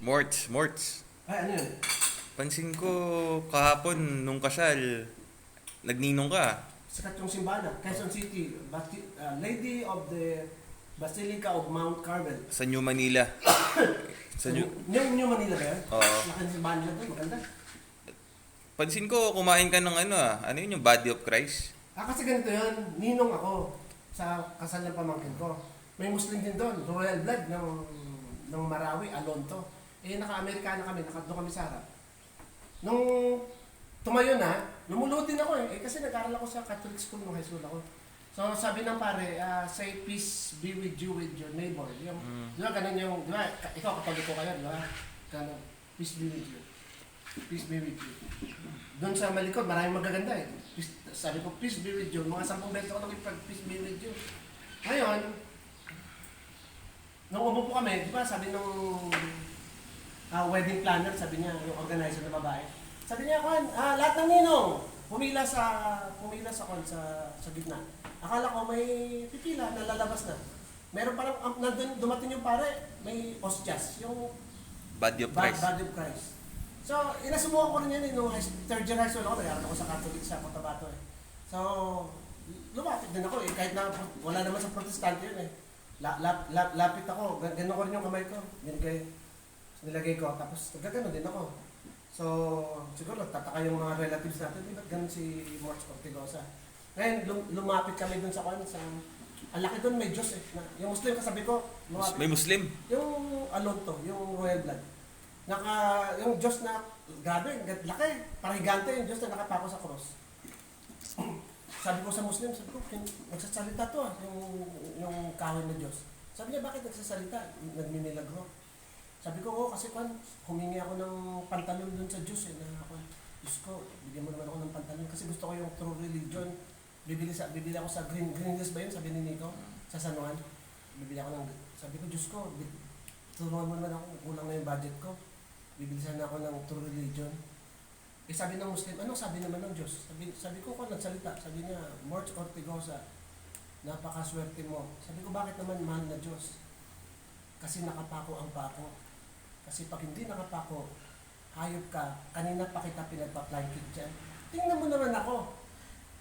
Morts. Ay, ano yun? Pansin ko kahapon nung kasal, nagninong ka. Sikat yung simbahan, Quezon City, Lady of the Basilica of Mount Carmel. Sa New Manila. Sa New... New Manila ba yan? Oo. Laki ng simbahan nila doon, maganda. Pansin ko kumain ka ng ano yun yung Body of Christ? Kasi ganito yun, ninong ako sa kasal ng pamangkin ko. May Muslim din doon, royal blood ng Marawi, Alonto. Naka-Amerikana kami, doon kami sa harap. Nung tumayo na, lumulod din ako kasi nag-aaral ako sa Catholic school nung high school ako. So sabi ng pare, say peace be with you with your neighbor. Yung, di ba ganun yung, di ba, ikaw katabi ko kayo, di ba? Ganun, peace be with you. Peace be with you. Doon sa malikod, maraming magaganda Peace, sabi ko, peace be with you. Mga 10 beses ako nagipag, peace be with you. Ngayon, nung umupo kami, di ba, sabi nung wedding planner, sabi niya, yung organizer na babae, sabi niya, lahat ng ninong, pumila sa gitna. Akala ko may pipila na lalabas na. Meron parang, nandun, dumating yung pare, may ostias, yung Body of Christ. Body of Christ. So, inasubukan ko rin yan nung third year high school ako, nag-aaral ako sa Catholic sa Cotabato So, lumapit din ako kahit na wala naman sa protestante yun lapit ako, gano'n ko rin yung kamay ko, nilagay ko, tapos gano'n din ako. So, siguro nagtataka yung mga relatives natin, di ba't ganun si Morts Ortigosa? Ngayon, lumapit kami dun sa ang laki dun, may Diyos Yung Muslim, kasabi ko, lumapit. May Muslim? Yung Alonto, yung royal blood. Yung Diyos na, grabe, laki, parahigante yung Diyos na nakapako sa cross. Sabi ko sa Muslim, nagsasalita to yung kahoy na Diyos. Sabi niya, bakit nagsasalita? Nagmimilagro. Sabi ko, kasi humingi ako ng pantalon dun sa Diyos Diyos ko, bigyan mo naman ako ng pantalon kasi gusto ko yung true religion. Bibili ako sa Green Hills ba yun? Sabi ni Nico, sa San Juan. Sabi ko, Diyos ko, tulungan mo naman ako, kulang na yung budget ko. Bibili sana ako ng true religion. Sabi ng Muslim, ano sabi naman ng Diyos? Sabi ko nagsalita. Sabi niya, Morts Ortigosa, napakaswerte mo. Sabi ko, bakit naman mahal na Diyos? Kasi nakapako ang pako. Kasi pag hindi nakapako, hayop ka, kanina pa kita pinagpa-planket dyan. Tingnan mo naman ako.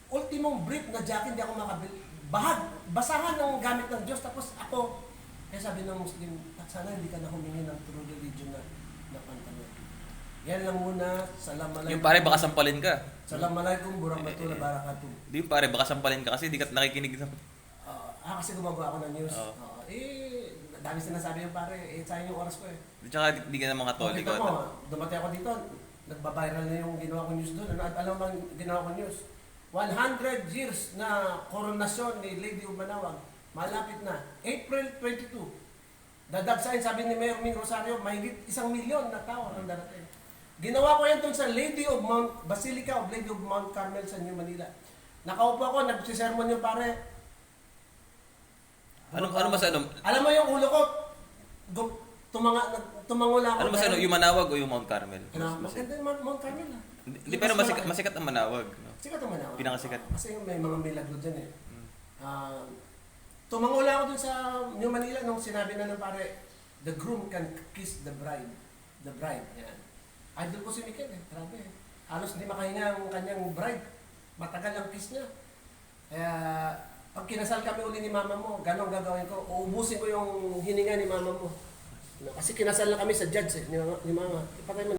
Ultimong brief na jacket, hindi ako makabili. Basahan ng gamit ng Diyos, tapos ako. Kaya sabi ng Muslim, sana hindi ka na humingi ng true religion na pantalon. Yan lang muna, salam alaikum. Yung pare baka sampalin ka. Salam alaikum, burang batula, barakatuh. Di yung pare baka sampalin ka kasi di ka nakikinig sa... Kasi gumagawa ako ng news. Dami sinasabi yung pare, sayang yung oras ko Di tsaka di ka na mga Katolik. Kita mo, dumating ako dito, nagbabiral na yung ginawa ko news doon. Alam mo ang ginawa ko news? 100 years na koronasyon ni Lady of Manawag. Malapit na. April 22. Dadagsain, sabi ni Mayor Ming Rosario, mahigit 1 milyon na tao ang darating. Ginawa ko yan sa Basilica of Lady of Mount Carmel sa New Manila. Nakaupo ako, nagsisermon yung pare. Ano mas ano? Alam mo yung ulo ko, tumango lang ako. Ano mas ano, yung Manawag o yung Mount Carmel? Maganda yung Mount Carmel Hindi, pero masikat ang Manawag. No? Sikat ang Manawag. Pinakasikat. Kasi may mga milagro dyan tumango lang ako dun sa New Manila nung sinabi na ng pare, the groom can kiss the bride. The bride, yan. Idol ko si Mikel grabe Halos hindi makahinga ang kanyang bride. Matagal ang kiss niya. Kaya, pag kinasal kami uli ni mama mo, gano'ng gagawin ko? Uubusin ko yung hininga ni mama mo. Kasi kinasal na kami sa judge ni mama. Ipatay mo